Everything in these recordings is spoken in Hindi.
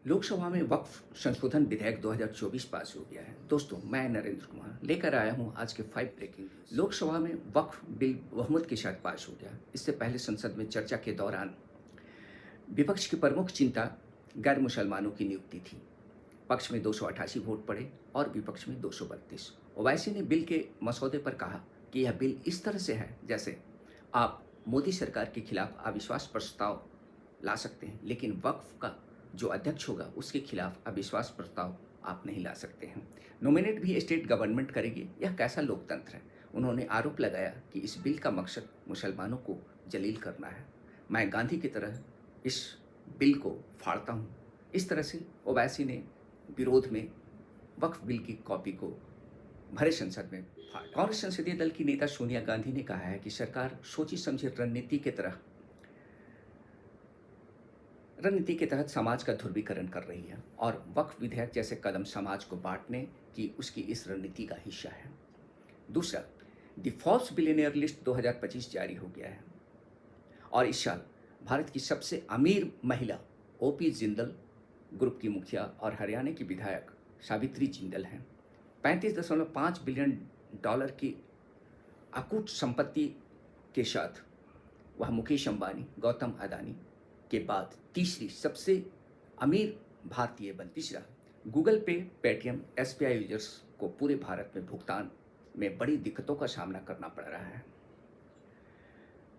लोकसभा में वक्फ संशोधन विधेयक 2024 पास हो गया है। दोस्तों, मैं नरेंद्र कुमार लेकर आया हूं आज के 5 ब्रेकिंग न्यूज। लोकसभा में वक्फ बिल बहुमत के साथ पास हो गया। इससे पहले संसद में चर्चा के दौरान विपक्ष की प्रमुख चिंता गैर मुसलमानों की नियुक्ति थी। पक्ष में 288 वोट पड़े और विपक्ष में 232। ओवैसी ने बिल के मसौदे पर कहा कि यह बिल इस तरह से है जैसे आप मोदी सरकार के खिलाफ अविश्वास प्रस्ताव ला सकते हैं, लेकिन वक्फ का जो अध्यक्ष होगा उसके खिलाफ अविश्वास प्रस्ताव आप नहीं ला सकते हैं। नॉमिनेट भी स्टेट गवर्नमेंट करेगी। यह कैसा लोकतंत्र है। उन्होंने आरोप लगाया कि इस बिल का मकसद मुसलमानों को जलील करना है। मैं गांधी की तरह इस बिल को फाड़ता हूँ। इस तरह से ओवैसी ने विरोध में वक्फ बिल की कॉपी को भरे संसद में फाड़ा। कांग्रेस संसदीय दल की नेता सोनिया गांधी ने कहा है कि सरकार सोची समझी रणनीति के तहत समाज का ध्रुवीकरण कर रही है और वक्फ विधेयक जैसे कदम समाज को बांटने की उसकी इस रणनीति का हिस्सा है। दूसरा, द फोर्ब्स बिलियनियर लिस्ट 2025 जारी हो गया है और इस साल भारत की सबसे अमीर महिला ओपी जिंदल ग्रुप की मुखिया और हरियाणा की विधायक सावित्री जिंदल हैं। 35.5 बिलियन डॉलर की अकूट संपत्ति के साथ वह मुकेश अंबानी, गौतम अदानी के बाद तीसरी सबसे अमीर भारतीय बन। तीसरा, गूगल पे, पेटीएम, एसबीआई यूजर्स को पूरे भारत में भुगतान में बड़ी दिक्कतों का सामना करना पड़ रहा है।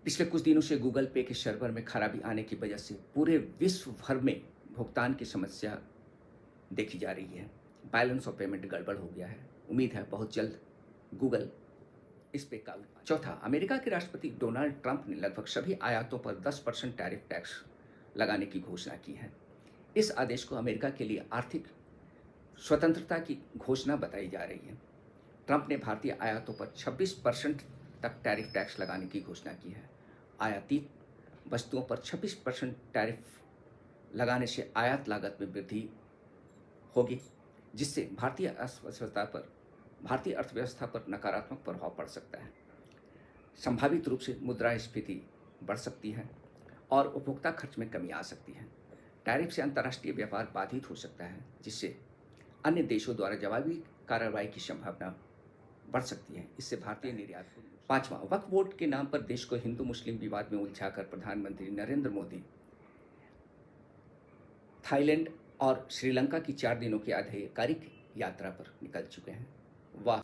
पिछले कुछ दिनों से गूगल पे के सर्वर में खराबी आने की वजह से पूरे विश्व भर में भुगतान की समस्या देखी जा रही है। बैलेंस ऑफ पेमेंट गड़बड़ हो गया है। उम्मीद है बहुत जल्द गूगल इस पे काबू। चौथा, अमेरिका के राष्ट्रपति डोनाल्ड ट्रंप ने लगभग सभी आयातों पर 10% टैरिफ टैक्स लगाने की घोषणा की है। इस आदेश को अमेरिका के लिए आर्थिक स्वतंत्रता की घोषणा बताई जा रही है। ट्रंप ने भारतीय आयातों पर 26% तक टैरिफ टैक्स लगाने की घोषणा की है। आयातित वस्तुओं पर 26% टैरिफ लगाने से आयात लागत में वृद्धि होगी, जिससे भारतीय अर्थव्यवस्था पर नकारात्मक प्रभाव पड़ सकता है। संभावित रूप से मुद्रास्फीति बढ़ सकती है और उपभोक्ता खर्च में कमी आ सकती है। टैरिफ से अंतर्राष्ट्रीय व्यापार बाधित हो सकता है, जिससे अन्य देशों द्वारा जवाबी कार्रवाई की संभावना बढ़ सकती है। इससे भारतीय निर्यात को। पांचवा, वक्फ बोर्ड के नाम पर देश को हिंदू मुस्लिम विवाद में उलझाकर प्रधानमंत्री नरेंद्र मोदी थाईलैंड और श्रीलंका की 4 दिनों की आधिकारिक यात्रा पर निकल चुके हैं। वाह।